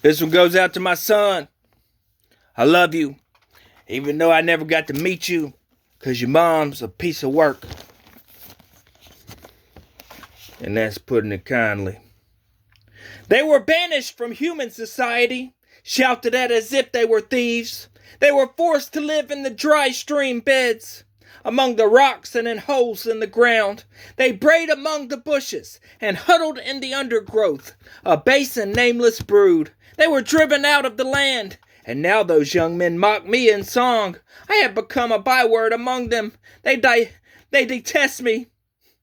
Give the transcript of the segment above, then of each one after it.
This one goes out to my son. I love you, even though I never got to meet you, because your mom's a piece of work. And that's putting it kindly. They were banished from human society, shouted at as if they were thieves. They were forced to live in the dry stream beds, among the rocks and in holes in the ground. They brayed among the bushes and huddled in the undergrowth, a base and nameless brood. They were driven out of the land, and now those young men mock me in song. I have become a byword among them. They detest me.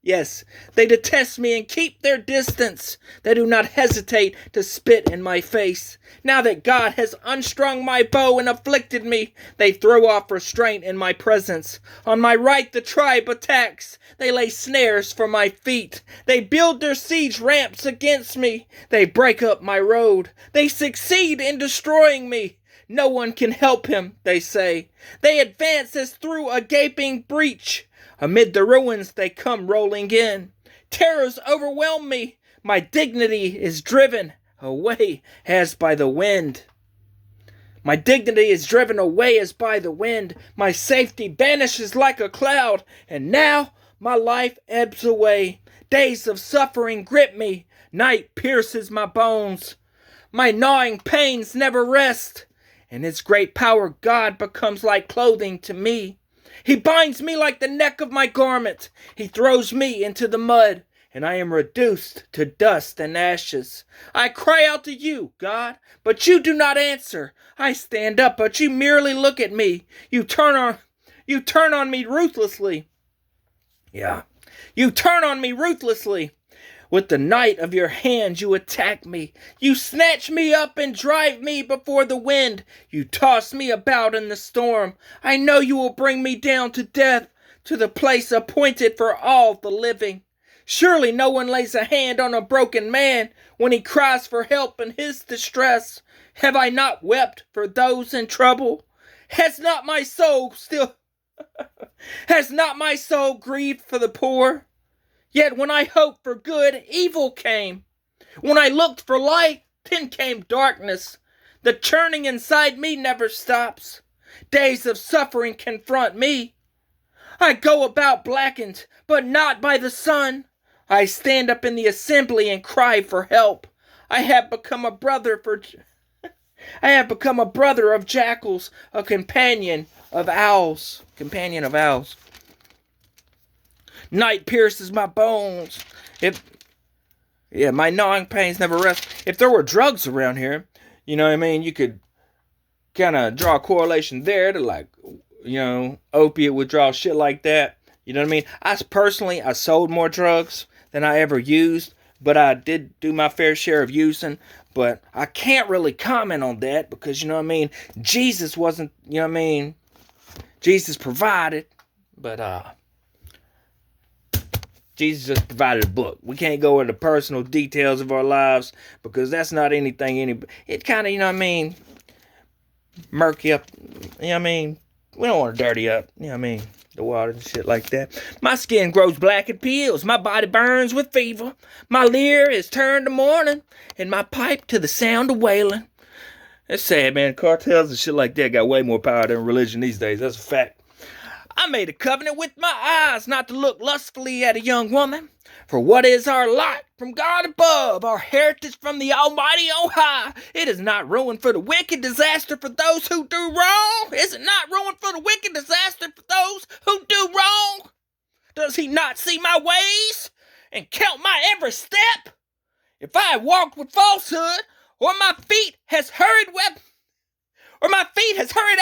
Yes, they detest me and keep their distance. They do not hesitate to spit in my face. Now that God has unstrung my bow and afflicted me, they throw off restraint in my presence. On my right the tribe attacks. They lay snares for my feet. They build their siege ramps against me. They break up my road. They succeed in destroying me. No one can help him, they say. They advance as through a gaping breach. Amid the ruins they come rolling in. Terrors overwhelm me. My dignity is driven away as by the wind. My dignity is driven away as by the wind. My safety vanishes like a cloud. And now my life ebbs away. Days of suffering grip me. Night pierces my bones. My gnawing pains never rest. And its great power God becomes like clothing to me. He binds me like the neck of my garment. He throws me into the mud, and I am reduced to dust and ashes. I cry out to you, God, but you do not answer. I stand up, but you merely look at me. You turn on me ruthlessly. You turn on me ruthlessly. With the night of your hand you attack me. You snatch me up and drive me before the wind. You toss me about in the storm. I know you will bring me down to death, to the place appointed for all the living. Surely no one lays a hand on a broken man when he cries for help in his distress. Have I not wept for those in trouble? Has not my soul grieved for the poor? Yet when I hoped for good, evil came. When I looked for light, then came darkness. The churning inside me never stops. Days of suffering confront me. I go about blackened, but not by the sun. I stand up in the assembly and cry for help. I have become a brother of jackals, a companion of owls. Night pierces my bones. My gnawing pains never rest. If there were drugs around here, you know what I mean, you could kind of draw a correlation there to opiate withdrawal, shit like that. You know what I mean? I sold more drugs than I ever used, but I did do my fair share of using. But I can't really comment on that because, you know what I mean, Jesus wasn't, you know what I mean, Jesus provided, but Jesus just provided a book. We can't go into personal details of our lives because that's not anything it kind of, you know what I mean, murky up, you know what I mean, we don't want to dirty up, you know what I mean, the water and shit like that. My skin grows black and peels, my body burns with fever, my lyre is turned to mourning, and my pipe to the sound of wailing. It's sad, man. Cartels and shit like that got way more power than religion these days. That's a fact. I made a covenant with my eyes not to look lustfully at a young woman. For what is our lot from God above, our heritage from the Almighty on high? It is not ruin for the wicked, disaster for those who do wrong. Is it not ruin for the wicked, disaster for those who do wrong? Does he not see my ways and count my every step? If I walked with falsehood, or my feet has hurried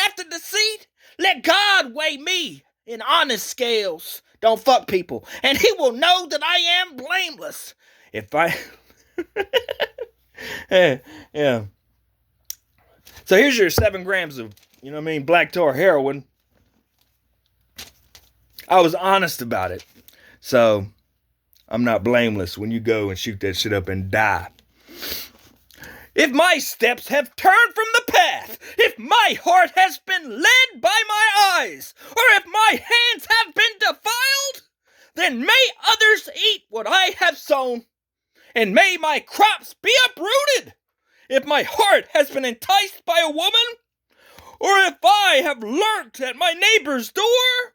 after deceit, let God weigh me in honest scales. Don't fuck people. And he will know that I am blameless. If I... yeah. So here's your 7 grams of, you know what I mean, black tar heroin. I was honest about it. So I'm not blameless when you go and shoot that shit up and die. If my steps have turned from the path, if my heart has been led by my eyes, or if my hands have been defiled, then may others eat what I have sown, and may my crops be uprooted, if my heart has been enticed by a woman, or if I have lurked at my neighbor's door,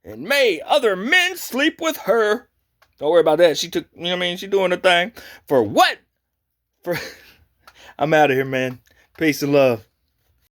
and may other men sleep with her. Don't worry about that. She took, she doing her thing. For what? I'm out of here, man. Peace and love.